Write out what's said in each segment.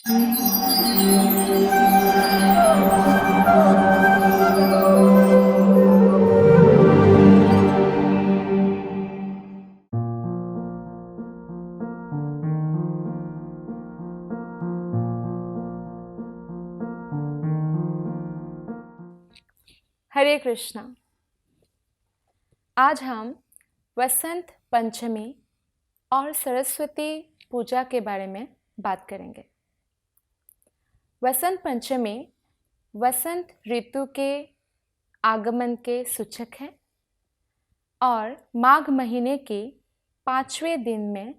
हरे कृष्णा। आज हम वसंत पंचमी और सरस्वती पूजा के बारे में बात करेंगे। वसंत पंचमी वसंत ऋतु के आगमन के सूचक है और माघ महीने के 5वें दिन में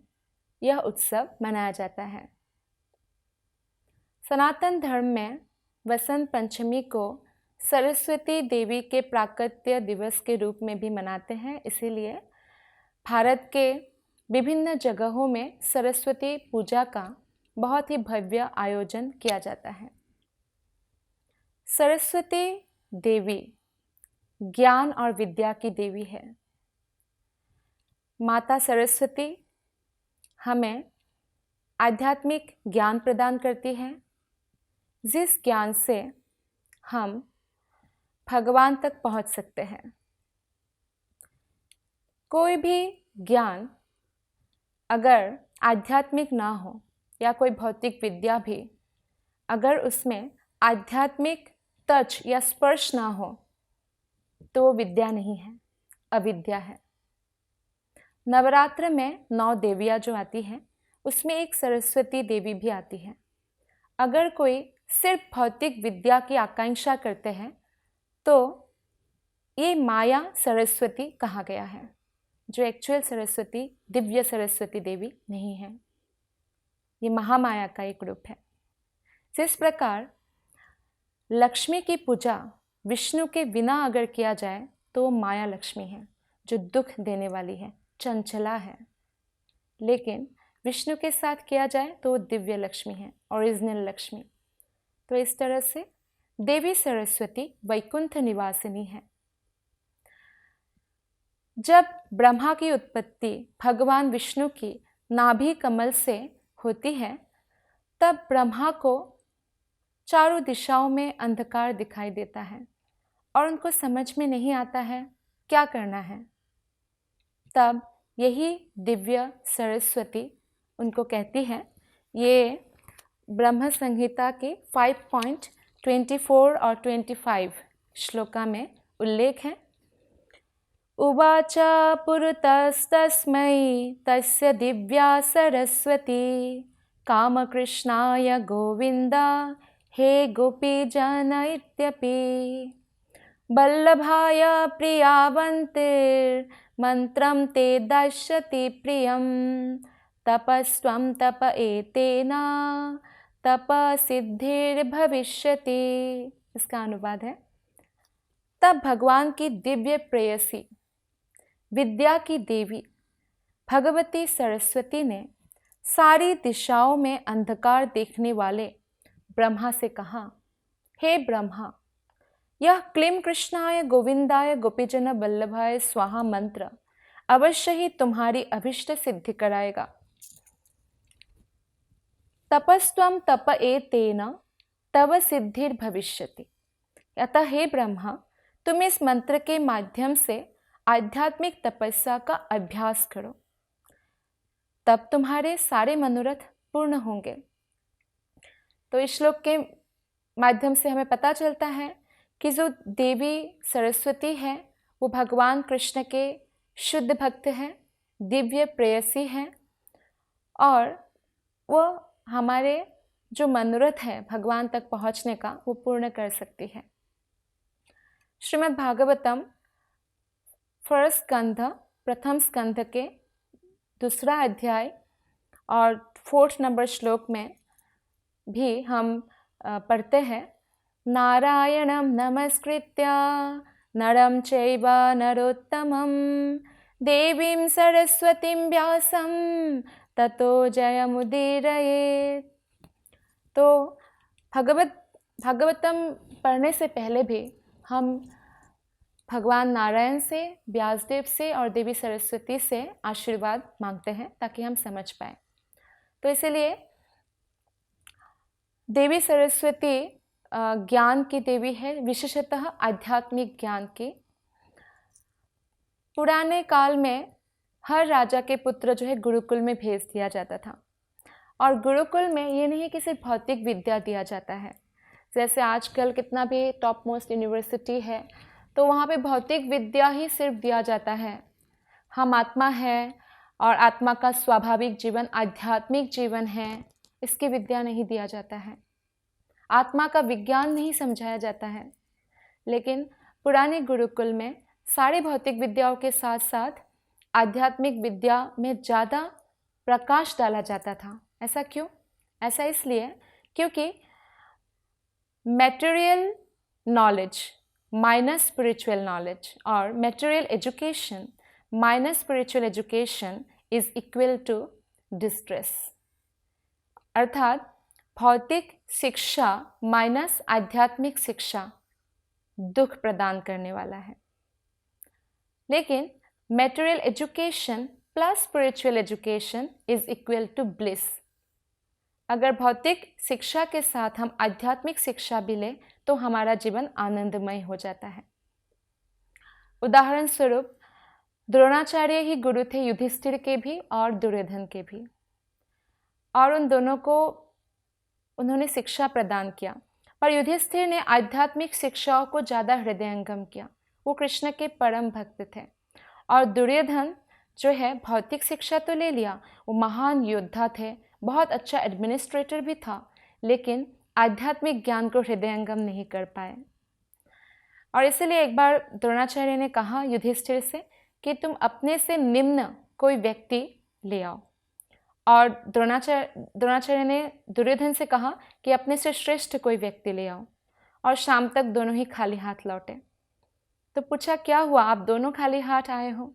यह उत्सव मनाया जाता है। सनातन धर्म में वसंत पंचमी को सरस्वती देवी के प्राकट्य दिवस के रूप में भी मनाते हैं, इसीलिए भारत के विभिन्न जगहों में सरस्वती पूजा का बहुत ही भव्य आयोजन किया जाता है। सरस्वती देवी ज्ञान और विद्या की देवी है। माता सरस्वती हमें आध्यात्मिक ज्ञान प्रदान करती है, जिस ज्ञान से हम भगवान तक पहुंच सकते हैं। कोई भी ज्ञान अगर आध्यात्मिक ना हो या कोई भौतिक विद्या भी अगर उसमें आध्यात्मिक टच या स्पर्श ना हो तो वो विद्या नहीं है, अविद्या है। नवरात्र में 9 देवियाँ जो आती हैं उसमें एक सरस्वती देवी भी आती है। अगर कोई सिर्फ भौतिक विद्या की आकांक्षा करते हैं तो ये माया सरस्वती कहा गया है, जो एक्चुअल सरस्वती दिव्य सरस्वती देवी नहीं है। ये महामाया का एक रूप है। जिस प्रकार लक्ष्मी की पूजा विष्णु के बिना अगर किया जाए तो वो माया लक्ष्मी है, जो दुख देने वाली है, चंचला है। लेकिन विष्णु के साथ किया जाए तो वो दिव्य लक्ष्मी है, ओरिजिनल लक्ष्मी। तो इस तरह से देवी सरस्वती वैकुंठ निवासिनी है। जब ब्रह्मा की उत्पत्ति भगवान विष्णु की नाभि कमल से होती है तब ब्रह्मा को चारों दिशाओं में अंधकार दिखाई देता है और उनको समझ में नहीं आता है क्या करना है। तब यही दिव्य सरस्वती उनको कहती है, ये ब्रह्म संहिता के 5.24 और 25 श्लोका में उल्लेख है। उवाच पुरतस्तस्मै तस्य दिव्या सरस्वती कामकृष्णाय गोविन्दा हे गोपीजन इत्यपि वल्लभाय प्रियावन्तिर्मन्त्रं ते दश्यति प्रियं तपस्त्वं तप एतेन तप सिद्धिर्भविष्यति। इसका अनुवाद है, तब भगवान की दिव्य प्रेयसी विद्या की देवी भगवती सरस्वती ने सारी दिशाओं में अंधकार देखने वाले ब्रह्मा से कहा, हे ब्रह्मा, यह क्लीं कृष्णाय गोविंदाय गोपीजन वल्लभाय स्वाहा मंत्र अवश्य ही तुम्हारी अभिष्ट सिद्धि कराएगा। तपस्त्वं तप एतेन तव सिद्धिर्भविष्यति। अतः हे ब्रह्मा, तुम इस मंत्र के माध्यम से आध्यात्मिक तपस्या का अभ्यास करो, तब तुम्हारे सारे मनोरथ पूर्ण होंगे। तो इस श्लोक के माध्यम से हमें पता चलता है कि जो देवी सरस्वती है वो भगवान कृष्ण के शुद्ध भक्त हैं, दिव्य प्रेयसी हैं और वो हमारे जो मनोरथ है भगवान तक पहुंचने का वो पूर्ण कर सकती है। श्रीमद् भागवतम फर्स्ट स्कंध प्रथम स्कंध के 2 अध्याय और 4 नंबर श्लोक में भी हम पढ़ते हैं, नारायणं नमस्कृत्य नरं चैव नरोत्तमं देवीं सरस्वतीं व्यासं ततो जयमुदीरयेत्। तो भागवतम पढ़ने से पहले भी हम भगवान नारायण से, व्यासदेव से और देवी सरस्वती से आशीर्वाद मांगते हैं ताकि हम समझ पाए। तो इसलिए देवी सरस्वती ज्ञान की देवी है, विशेषतः आध्यात्मिक ज्ञान की। पुराने काल में हर राजा के पुत्र जो है गुरुकुल में भेज दिया जाता था, और गुरुकुल में ये नहीं कि सिर्फ भौतिक विद्या दिया जाता है। जैसे आजकल कितना भी टॉप मोस्ट यूनिवर्सिटी है तो वहाँ पे भौतिक विद्या ही सिर्फ दिया जाता है। हम आत्मा है और आत्मा का स्वाभाविक जीवन आध्यात्मिक जीवन है, इसकी विद्या नहीं दिया जाता है। आत्मा का विज्ञान नहीं समझाया जाता है। लेकिन पुराने गुरुकुल में सारी भौतिक विद्याओं के साथ साथ आध्यात्मिक विद्या में ज़्यादा प्रकाश डाला जाता था। ऐसा क्यों? ऐसा इसलिए क्योंकि material knowledge minus spiritual knowledge और material education minus spiritual education is equal to distress. अर्थात भौतिक शिक्षा माइनस आध्यात्मिक शिक्षा दुख प्रदान करने वाला है। लेकिन material education plus spiritual education is equal to bliss. अगर भौतिक शिक्षा के साथ हम आध्यात्मिक शिक्षा भी लें तो हमारा जीवन आनंदमय हो जाता है। उदाहरण स्वरूप द्रोणाचार्य ही गुरु थे युधिष्ठिर के भी और दुर्योधन के भी, और उन दोनों को उन्होंने शिक्षा प्रदान किया। पर युधिष्ठिर ने आध्यात्मिक शिक्षाओं को ज़्यादा हृदयंगम किया, वो कृष्ण के परम भक्त थे। और दुर्योधन जो है भौतिक शिक्षा तो ले लिया, वो महान योद्धा थे, बहुत अच्छा एडमिनिस्ट्रेटर भी था, लेकिन आध्यात्मिक ज्ञान को हृदयंगम नहीं कर पाए। और इसलिए एक बार द्रोणाचार्य ने कहा युधिष्ठिर से कि तुम अपने से निम्न कोई व्यक्ति ले आओ, और द्रोणाचार्य ने दुर्योधन से कहा कि अपने से श्रेष्ठ कोई व्यक्ति ले आओ। और शाम तक दोनों ही खाली हाथ लौटे। तो पूछा क्या हुआ, आप दोनों खाली हाथ आए हो?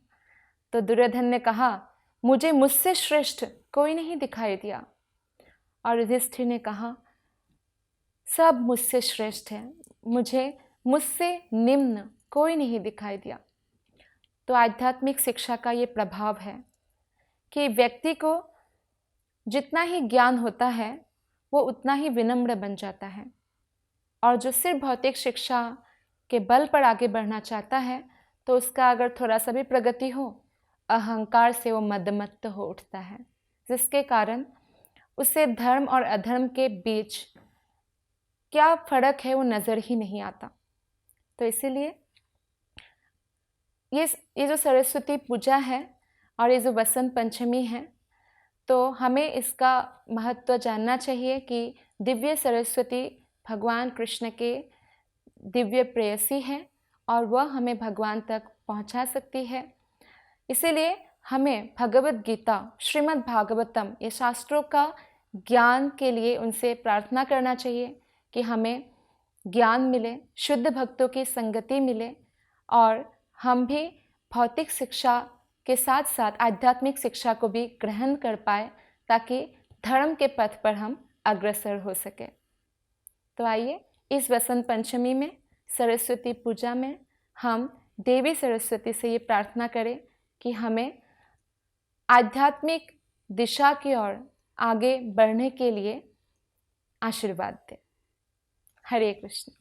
तो दुर्योधन ने कहा मुझे मुझसे श्रेष्ठ कोई नहीं दिखाई दिया। और युधिष्ठिर ने कहा सब मुझसे श्रेष्ठ है, मुझसे निम्न कोई नहीं दिखाई दिया। तो आध्यात्मिक शिक्षा का ये प्रभाव है कि व्यक्ति को जितना ही ज्ञान होता है वो उतना ही विनम्र बन जाता है, और जो सिर्फ भौतिक शिक्षा के बल पर आगे बढ़ना चाहता है तो उसका अगर थोड़ा सा भी प्रगति हो, अहंकार से वो मदमत्त हो उठता है, जिसके कारण उसे धर्म और अधर्म के बीच क्या फर्क है वो नज़र ही नहीं आता। तो इसीलिए ये जो सरस्वती पूजा है और ये जो वसंत पंचमी है, तो हमें इसका महत्व जानना चाहिए कि दिव्य सरस्वती भगवान कृष्ण के दिव्य प्रेयसी है और वह हमें भगवान तक पहुंचा सकती है। इसीलिए हमें भगवत गीता, श्रीमद् भागवतम, ये शास्त्रों का ज्ञान के लिए उनसे प्रार्थना करना चाहिए कि हमें ज्ञान मिले, शुद्ध भक्तों की संगति मिले, और हम भी भौतिक शिक्षा के साथ साथ आध्यात्मिक शिक्षा को भी ग्रहण कर पाए, ताकि धर्म के पथ पर हम अग्रसर हो सके। तो आइए इस वसंत पंचमी में, सरस्वती पूजा में, हम देवी सरस्वती से ये प्रार्थना करें कि हमें आध्यात्मिक दिशा की ओर आगे बढ़ने के लिए आशीर्वाद दें। हरे कृष्ण।